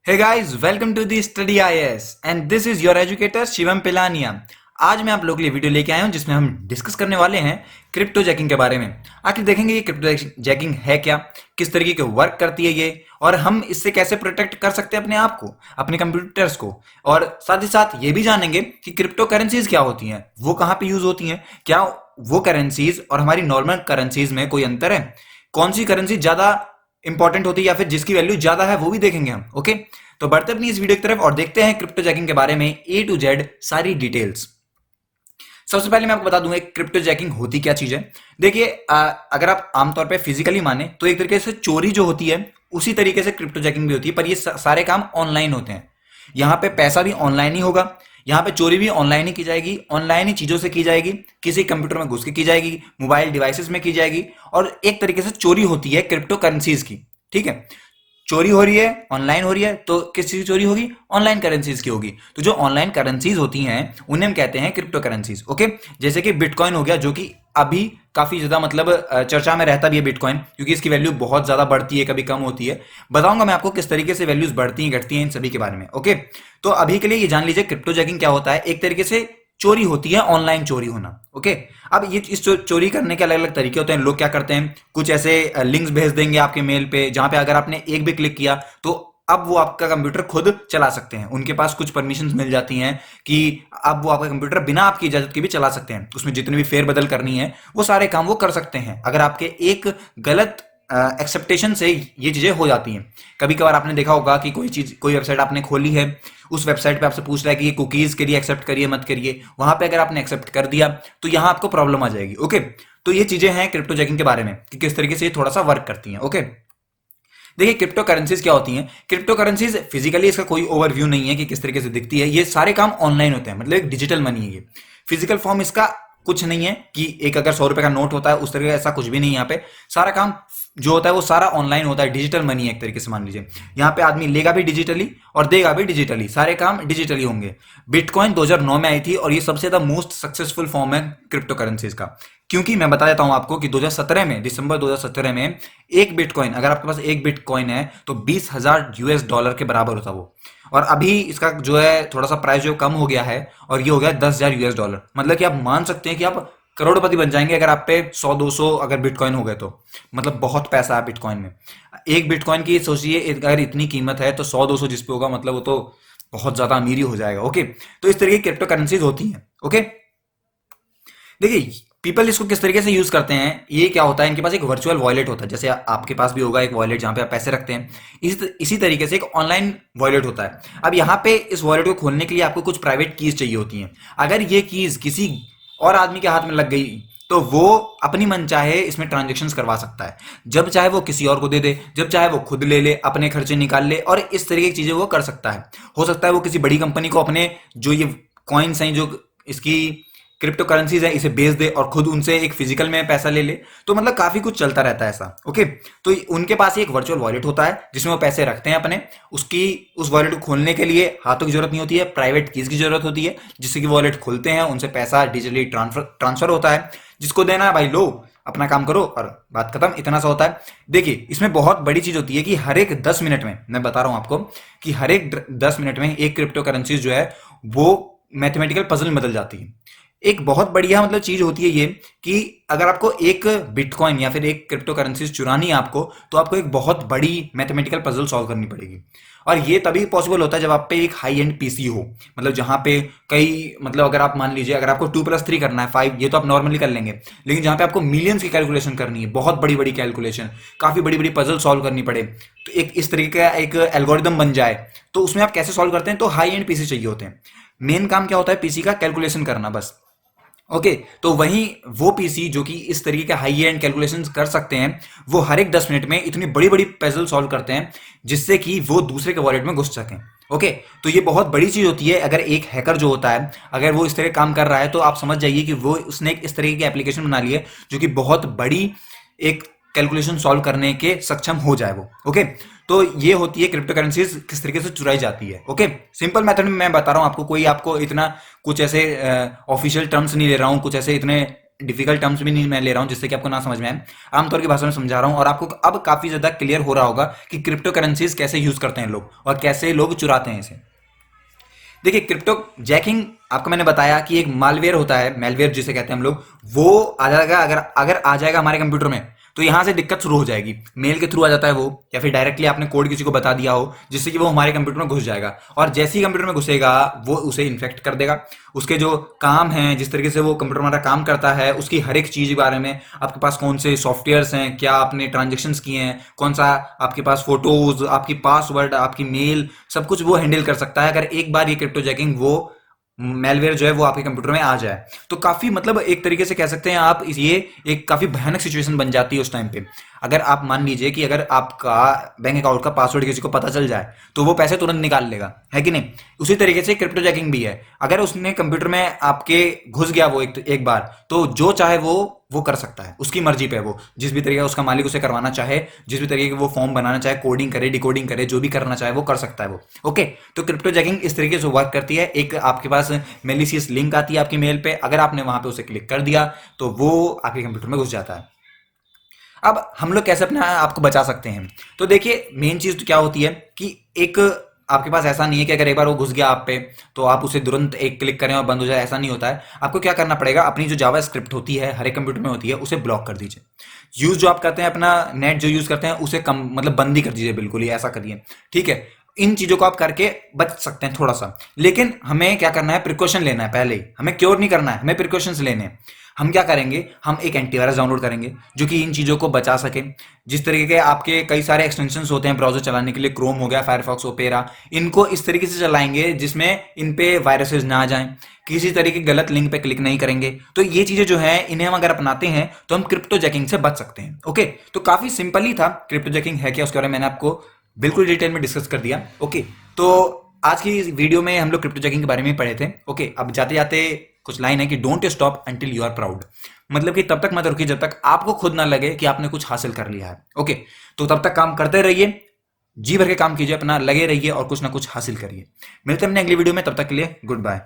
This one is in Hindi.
Hey guys, welcome to the Study IAS and this is your educator Shivam Pilania. आज मैं आप लोगों के लिए वीडियो लेके आया हूं जिसमें हम डिस्कस करने वाले हैं क्रिप्टो जैकिंग के बारे में। आखिर देखेंगे ये क्रिप्टो जैकिंग है क्या, किस तरीके के वर्क करती है ये, और हम इससे कैसे प्रोटेक्ट कर सकते हैं अपने आप को, अपने कंप्यूटर्स को। और साथ ही साथ ये भी जानेंगे कि क्रिप्टो करेंसीज क्या होती हैं, वो कहाँ पे यूज होती हैं, क्या वो करेंसीज और हमारी नॉर्मल करेंसीज में कोई अंतर है, कौन सी करेंसी ज्यादा इंपॉर्टेंट होती है या फिर जिसकी वैल्यू ज्यादा है वो भी देखेंगे हम। ओके, तो बढ़ते अपनी इस वीडियो की तरफ और देखते हैं क्रिप्टो जैकिंग के बारे में ए टू जेड सारी डिटेल्स। सबसे पहले मैं आपको बता दूंगा क्रिप्टो जैकिंग होती क्या चीज है। देखिए, अगर आप आमतौर पे फिजिकली माने तो एक तरीके से चोरी जो होती है उसी तरीके से क्रिप्टो जैकिंग भी होती है, पर ये सारे काम ऑनलाइन होते हैं। यहाँ पे पैसा भी ऑनलाइन ही होगा, यहाँ पे चोरी भी ऑनलाइन ही की जाएगी, ऑनलाइन ही चीजों से की जाएगी, किसी कंप्यूटर में घुस के की जाएगी, मोबाइल डिवाइसेस में की जाएगी, और एक तरीके से चोरी होती है क्रिप्टो करेंसीज की। ठीक है, चोरी हो रही है, ऑनलाइन हो रही है, तो किस चीज की चोरी होगी? ऑनलाइन करेंसीज की होगी। तो जो ऑनलाइन करेंसीज होती हैं उन्हें हम कहते हैं क्रिप्टो करेंसीज। ओके, जैसे कि बिटकॉइन हो गया, जो कि अभी काफी ज्यादा मतलब चर्चा में रहता भी है बिटकॉइन, क्योंकि इसकी वैल्यू बहुत ज्यादा बढ़ती है, कभी कम होती है। बताऊंगा मैं आपको किस तरीके से वैल्यूज बढ़ती हैं घटती हैं इन सभी के बारे में। ओके, तो अभी के लिए ये जान लीजिए क्रिप्टो जैकिंग क्या होता है। एक तरीके से चोरी होती है, ऑनलाइन चोरी होना। ओके, अब ये इस चोरी करने के अलग अलग तरीके होते हैं। लोग क्या करते हैं, कुछ ऐसे लिंक्स भेज देंगे आपके मेल पे, जहां पे अगर आपने एक भी क्लिक किया तो अब वो आपका कंप्यूटर खुद चला सकते हैं। उनके पास कुछ परमिशंस मिल जाती हैं कि अब वो आपका कंप्यूटर बिना आपकी इजाजत के भी चला सकते हैं। उसमें जितनी भी फेरबदल करनी है वो सारे काम वो कर सकते हैं, अगर आपके एक गलत एक्सेप्टेशन से ये चीजें हो जाती हैं। कभी कभार आपने देखा होगा कि कोई वेबसाइट आपने खोली है, उस वेबसाइट पे आपसे पूछ रहा है कि ये कुकीज के लिए एक्सेप्ट करिए मत करिए। वहां पे अगर आपने एक्सेप्ट कर दिया तो यहां आपको प्रॉब्लम आ जाएगी। ओके, तो ये चीजें हैं क्रिप्टो जैकिंग के बारे में कि किस तरीके से ये थोड़ा सा वर्क करती हैं। ओके, देखिए क्रिप्टो करेंसीज क्या होती हैं। क्रिप्टो करेंसीज फिजिकली इसका कोई ओवरव्यू नहीं है कि किस तरीके से दिखती है। ये सारे काम ऑनलाइन होते हैं, मतलब एक डिजिटल मनी है ये। फिजिकल फॉर्म इसका कुछ नहीं है कि एक अगर 100 रुपए का नोट होता है उस तरीके का, ऐसा कुछ भी नहीं है। यहाँ पे सारा काम जो होता है वो सारा ऑनलाइन होता है, डिजिटल मनी है एक तरीके से मान लीजिए। यहाँ पे आदमी लेगा भी डिजिटली और देगा भी डिजिटली, सारे काम डिजिटली होंगे। बिटकॉइन 2009 में आई थी और ये सबसे ज्यादा मोस्ट सक्सेसफुल फॉर्म है क्रिप्टो करेंसीज का। क्योंकि मैं बता देता हूं आपको कि 2017 में, दिसंबर 2017 में एक बिटकॉइन, अगर आपके पास एक बिटकॉइन है तो 20,000 यूएस डॉलर के बराबर होता वो। और अभी इसका जो है थोड़ा सा प्राइस जो कम हो गया है और ये हो गया 10,000 यूएस डॉलर। मतलब कि आप मान सकते हैं कि आप करोड़पति बन जाएंगे अगर आप पे 100-200 अगर बिटकॉइन हो गए तो। मतलब बहुत पैसा है बिटकॉइन में। एक बिटकॉइन की सोचिए, अगर इतनी कीमत है तो 100-200 जिस पे होगा मतलब वो तो बहुत ज्यादा अमीरी हो जाएगा। ओके, तो इस तरीके की क्रिप्टो करेंसीज होती हैं। ओके, देखिए पीपल इसको किस तरीके से यूज करते हैं। ये क्या होता है, इनके पास एक वर्चुअल वॉलेट होता है, जैसे आपके पास भी होगा एक वॉलेट जहां पे आप पैसे रखते हैं। इसी तरीके से एक ऑनलाइन वॉलेट होता है। अब यहाँ पे इस वॉलेट को खोलने के लिए आपको कुछ प्राइवेट कीज चाहिए होती हैं। अगर ये कीज किसी और आदमी के हाथ में लग गई तो वो अपनी मन चाहे इसमें ट्रांजेक्शन्स करवा सकता है। जब चाहे वो किसी और को दे दे, जब चाहे वो खुद ले ले, अपने खर्चे निकाल ले, और इस तरीके की चीजें वो कर सकता है। हो सकता है वो किसी बड़ी कंपनी को अपने जो ये कॉइन्स हैं, जो इसकी क्रिप्टो करेंसीज है, इसे बेच दे और खुद उनसे एक फिजिकल में पैसा ले ले। तो मतलब काफी कुछ चलता रहता है ऐसा। ओके, तो उनके पास एक वर्चुअल वॉलेट होता है जिसमें वो पैसे रखते हैं अपने। उस वॉलेट को खोलने के लिए हाथों की जरूरत नहीं होती है, प्राइवेट कीज की जरूरत होती है, जिससे कि वॉलेट खुलते हैं, उनसे पैसा डिजिटली ट्रांसफर होता है। जिसको देना है भाई लो, अपना काम करो और बात खत्म, इतना सा होता है। देखिए इसमें बहुत बड़ी चीज होती है कि हर एक 10 मिनट में, मैं बता रहा हूं आपको कि हर एक 10 मिनट में एक क्रिप्टो करेंसी जो है वो मैथमेटिकल पजल में बदल जाती है। एक बहुत बढ़िया मतलब चीज होती है ये कि अगर आपको एक बिटकॉइन या फिर एक क्रिप्टो करेंसी चुरानी है आपको, तो आपको एक बहुत बड़ी मैथमेटिकल पजल सॉल्व करनी पड़ेगी। और ये तभी पॉसिबल होता है जब आप पे एक हाई एंड पीसी हो, मतलब जहां पे कई, मतलब अगर आप मान लीजिए अगर आपको 2+3 करना है 5, ये तो आप नॉर्मली कर लेंगे, लेकिन जहां पे आपको मिलियंस की कैलकुलेशन करनी है, बहुत बड़ी बड़ी कैलकुलेशन, काफी बड़ी बड़ी पजल सॉल्व करनी पड़े, तो एक इस तरीके का एक एल्गोरिदम बन जाए, तो उसमें आप कैसे सॉल्व करते हैं? तो हाई एंड पीसी चाहिए होते हैं। मेन काम क्या होता है पीसी का? कैलकुलेशन करना बस। ओके, तो वही वो पीसी जो कि इस तरीके के हाई एंड कैलकुलेशंस कर सकते हैं, वो हर एक 10 मिनट में इतनी बड़ी बड़ी पजल सॉल्व करते हैं जिससे कि वो दूसरे के वॉलेट में घुस सकें। ओके, तो ये बहुत बड़ी चीज होती है। अगर एक हैकर जो होता है, अगर वो इस तरह काम कर रहा है, तो आप समझ जाइए कि वो उसने एक इस तरीके की एप्लीकेशन बना ली है जो कि बहुत बड़ी एक कैलकुलेशन सॉल्व करने के सक्षम हो जाए वो। ओके, तो ये होती है क्रिप्टो करेंसीज किस तरीके से चुराई जाती है। ओके, सिंपल मेथड में मैं बता रहा हूं आपको, कोई आपको इतना कुछ ऐसे ऑफिशियल टर्म्स नहीं ले रहा हूं, कुछ ऐसे इतने डिफिकल्ट टर्म्स भी नहीं मैं ले रहा हूं जिससे कि आपको ना समझ में आए, आमतौर की भाषा में समझा रहा हूं और आपको अब काफी ज्यादा क्लियर हो रहा होगा कि क्रिप्टो करेंसीज कैसे यूज करते हैं लोग और कैसे लोग चुराते हैं इसे। देखिए, क्रिप्टो जैकिंग आपको मैंने बताया कि एक मालवेयर होता है, मेलवेयर जिसे कहते हैं हम लोग, वो आ जाएगा, अगर अगर आ जाएगा हमारे कंप्यूटर में तो यहां से दिक्कत शुरू हो जाएगी। मेल के थ्रू आ जाता है वो, या फिर डायरेक्टली आपने कोड किसी को बता दिया हो जिससे कि वो हमारे कंप्यूटर में घुस जाएगा, और जैसे ही कंप्यूटर में घुसेगा वो उसे इन्फेक्ट कर देगा। उसके जो काम हैं, जिस तरीके से वो कंप्यूटर हमारा काम करता है, उसकी हर एक चीज के बारे में, आपके पास कौन से सॉफ्टवेयर्स हैं, क्या आपने ट्रांजेक्शन्स किए हैं, कौन सा आपके पास फोटोज, आपकी पासवर्ड, आपकी मेल, सब कुछ वो हैंडल कर सकता है अगर एक बार ये क्रिप्टो जैकिंग, वो मेलवेयर जो है वो आपके कंप्यूटर में आ जाए। तो काफी मतलब एक तरीके से कह सकते हैं आप, ये एक काफी भयानक सिचुएशन बन जाती है उस टाइम पे। अगर आप मान लीजिए कि अगर आपका बैंक अकाउंट का पासवर्ड किसी को पता चल जाए तो वो पैसे तुरंत निकाल लेगा, है कि नहीं। उसी तरीके से क्रिप्टो जैकिंग भी है, अगर उसने कंप्यूटर में आपके घुस गया वो एक बार, तो जो चाहे वो कर सकता है, उसकी मर्जी पे। वो जिस भी तरीके का उसका मालिक उसे करवाना चाहे, जिस भी तरीके के वो फॉर्म बनाना चाहे, कोडिंग करे, डिकोडिंग करे, जो भी करना चाहे वो कर सकता है वो। ओके, तो क्रिप्टो जैकिंग इस तरीके से वर्क करती है। एक आपके पास मेलिशियस लिंक आती है आपकी मेल पे, अगर आपने वहां पे उसे क्लिक कर दिया तो वो आपके कंप्यूटर में घुस जाता है। अब हम लोग कैसे अपने आप को बचा सकते हैं, तो देखिए मेन चीज तो क्या होती है कि एक, आपके पास ऐसा नहीं है कि अगर एक बार वो घुस गया आप पे तो आप उसे तुरंत एक क्लिक करें और बंद हो जाए, ऐसा नहीं होता है। आपको क्या करना पड़ेगा, अपनी जो जावा स्क्रिप्ट होती है, हर एक कंप्यूटर में होती है, उसे ब्लॉक कर दीजिए। यूज जो आप करते हैं, अपना नेट जो यूज करते हैं उसे कम, मतलब बंद ही कर दीजिए, बिल्कुल ही ऐसा करिए, ठीक है। इन चीजों को आप करके बच सकते हैं थोड़ा सा, लेकिन हमें क्या करना है, प्रिकॉशन लेना है। पहले ही हमें क्योर नहीं करना है, हमें प्रिकॉशंस लेने हैं। हम क्या करेंगे, हम एक एंटीवायरस डाउनलोड करेंगे जो कि इन चीजों को बचा सके। जिस तरीके के आपके कई सारे एक्सटेंशंस होते हैं ब्राउजर चलाने के लिए, क्रोम हो गया, फायरफॉक्स, ओपेरा, इनको इस तरीके से चलाएंगे जिसमें इन पे वायरसेस ना आ जाएं, किसी तरीके के गलत लिंक पे क्लिक नहीं करेंगे। तो ये चीजें जो है, इन्हें हम अगर अपनाते हैं तो हम क्रिप्टो जैकिंग से बच सकते हैं। ओके, तो काफी सिंपल ही था। क्रिप्टो जैकिंग है क्या, उसके बारे में मैंने आपको बिल्कुल डिटेल में डिस्कस कर दिया। ओके, तो आज की वीडियो में हम लोग क्रिप्टो जैकिंग के बारे में पढ़े थे। ओके, अब जाते जाते कुछ लाइन है कि don't stop until you are proud, मतलब कि तब तक मत रुकिए जब तक आपको खुद ना लगे कि आपने कुछ हासिल कर लिया है। ओके, तो तब तक काम करते रहिए, जी भर के काम कीजिए, अपना लगे रहिए और कुछ ना कुछ हासिल करिए। मिलते हैं अपने अगली वीडियो में, तब तक के लिए गुड बाय।